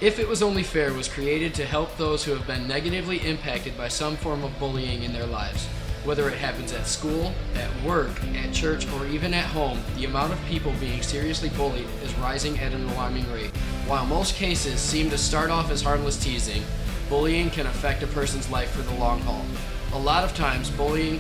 If It Was Only Fair was created to help those who have been negatively impacted by some form of bullying in their lives. Whether it happens at school, at work, at church, or even at home, the amount of people being seriously bullied is rising at an alarming rate. While most cases seem to start off as harmless teasing, bullying can affect a person's life for the long haul. A lot of times, bullying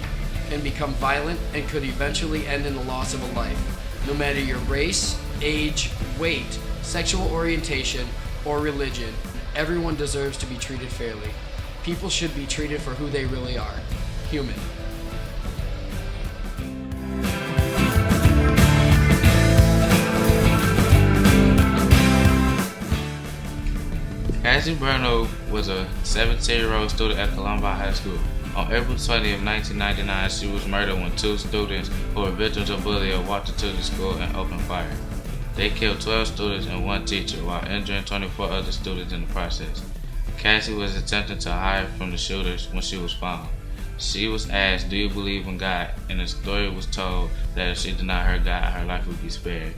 can become violent and could eventually end in the loss of a life. No matter your race, age, weight, sexual orientation, or religion, everyone deserves to be treated fairly. People should be treated for who they really are, human. Kristyn Wrobleski was a 17-year-old student at Columbine High School. On April 20, 1999, she was murdered when two students who were victims of bullying walked into the school and opened fire. They killed 12 students and one teacher while injuring 24 other students in the process. Cassie was attempting to hide from the shooters when she was found. She was asked, "Do you believe in God?" and the story was told that if she denied her God, her life would be spared.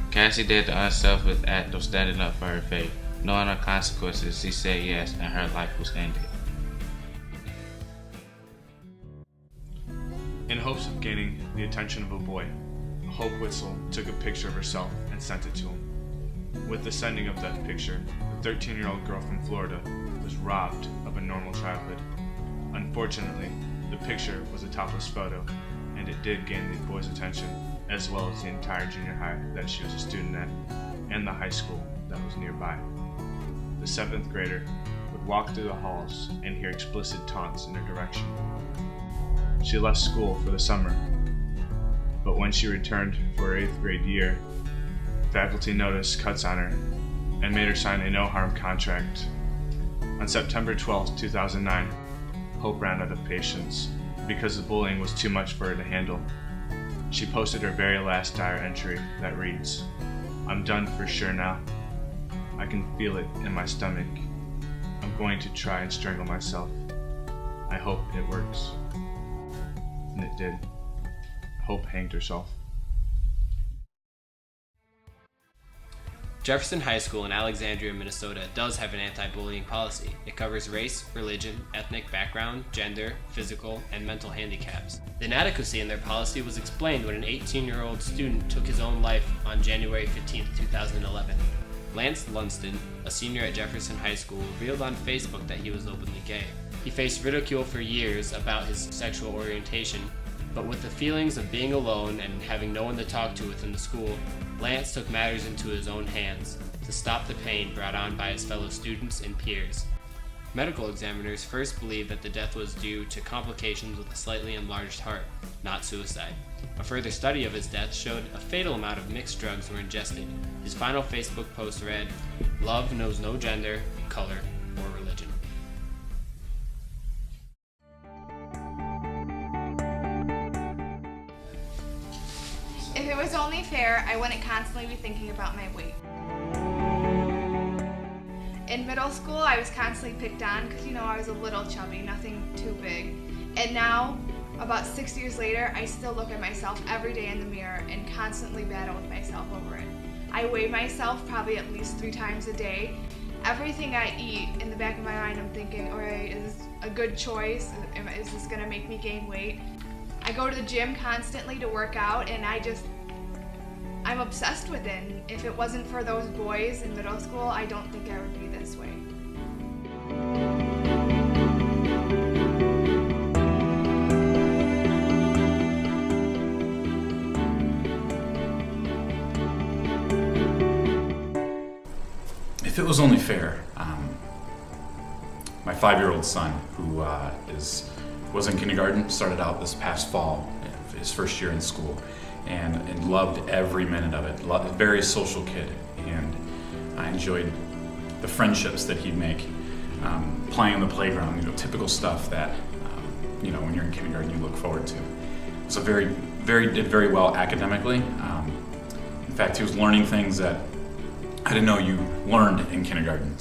Cassie did the unselfish act of standing up for her faith. Knowing her consequences, she said yes, and her life was ended. In hopes of gaining the attention of a boy, Hope Witzel took a picture of herself and sent it to him. With the sending of that picture, the 13-year-old girl from Florida was robbed of a normal childhood. Unfortunately, the picture was a topless photo, and it did gain the boy's attention, as well as the entire junior high that she was a student at, and the high school that was nearby. The 7th grader would walk through the halls and hear explicit taunts in her direction. She left school for the summer, but when she returned for her 8th grade year, faculty noticed cuts on her and made her sign a no-harm contract. On September 12, 2009, Hope ran out of patience because the bullying was too much for her to handle. She posted her very last diary entry that reads, "I'm done for sure now. I can feel it in my stomach. I'm going to try and strangle myself. I hope it works." And it did. Hope hanged herself. Jefferson High School in Alexandria, Minnesota does have an anti-bullying policy. It covers race, religion, ethnic background, gender, physical, and mental handicaps. The inadequacy in their policy was explained when an 18-year-old student took his own life on January 15, 2011. Lance Lunston, a senior at Jefferson High School, revealed on Facebook that he was openly gay. He faced ridicule for years about his sexual orientation, but with the feelings of being alone and having no one to talk to within the school, Lance took matters into his own hands to stop the pain brought on by his fellow students and peers. Medical examiners first believed that the death was due to complications with a slightly enlarged heart, not suicide. A further study of his death showed a fatal amount of mixed drugs were ingested. His final Facebook post read, "Love knows no gender, color, or religion." If it was only fair, I wouldn't constantly be thinking about my weight. In middle school, I was constantly picked on because, I was a little chubby, nothing too big. And now, about 6 years later, I still look at myself every day in the mirror and constantly battle with myself over it. I weigh myself probably at least 3 times a day. Everything I eat, in the back of my mind, I'm thinking, all right, is this a good choice? Is this gonna make me gain weight? I go to the gym constantly to work out, and I'm obsessed with it. And if it wasn't for those boys in middle school, I don't think I would be this way. If it was only fair, my 5-year-old son, who was in kindergarten, started out this past fall, his first year in school, and loved every minute of it. A very social kid, and I enjoyed the friendships that he'd make, playing on the playground, typical stuff that when you're in kindergarten you look forward to. So did very well academically. In fact, he was learning things that I didn't know you learned in kindergarten.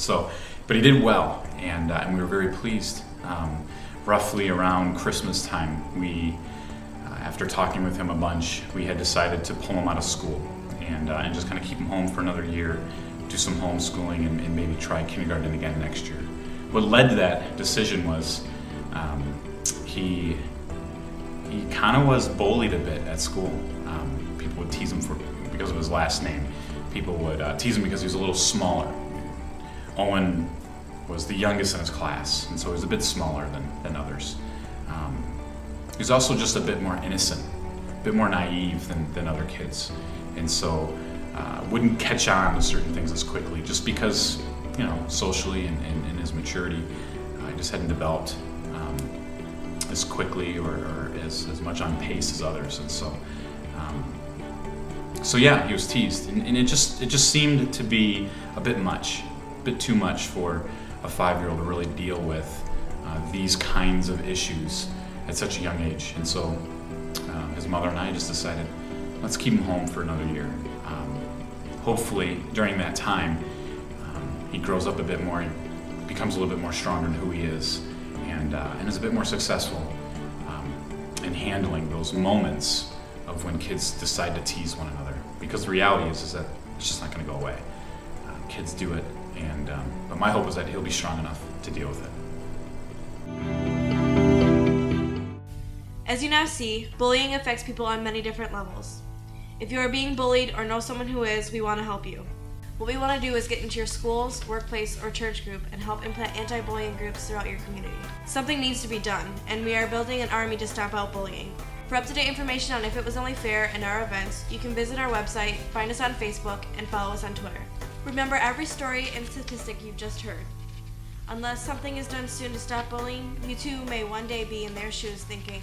But he did well, and we were very pleased. Roughly around Christmas time, after talking with him a bunch, we had decided to pull him out of school and just kind of keep him home for another year do some homeschooling and maybe try kindergarten again next year. What led to that decision was he kind of was bullied a bit at school. People would tease him because of his last name. People would tease him because he was a little smaller. Owen was the youngest in his class, and so he was a bit smaller than others. He was also just a bit more innocent, a bit more naive than other kids, and so wouldn't catch on to certain things as quickly, just because, socially and in his maturity, he just hadn't developed as quickly or as much on pace as others, and so yeah, he was teased, and it just seemed to be a bit too much for a 5-year-old to really deal with these kinds of issues at such a young age. And so his mother and I just decided, let's keep him home for another year. Hopefully during that time he grows up a bit more, he becomes a little bit more stronger in who he is, and is a bit more successful in handling those moments of when kids decide to tease one another. Because the reality is that it's just not going to go away. Kids do it, but my hope is that he'll be strong enough to deal with it. As you now see, bullying affects people on many different levels. If you are being bullied or know someone who is, we want to help you. What we want to do is get into your schools, workplace, or church group and help implement anti-bullying groups throughout your community. Something needs to be done, and we are building an army to stamp out bullying. For up-to-date information on If It Was Only Fair and our events, you can visit our website, find us on Facebook, and follow us on Twitter. Remember every story and statistic you've just heard. Unless something is done soon to stop bullying, you too may one day be in their shoes thinking,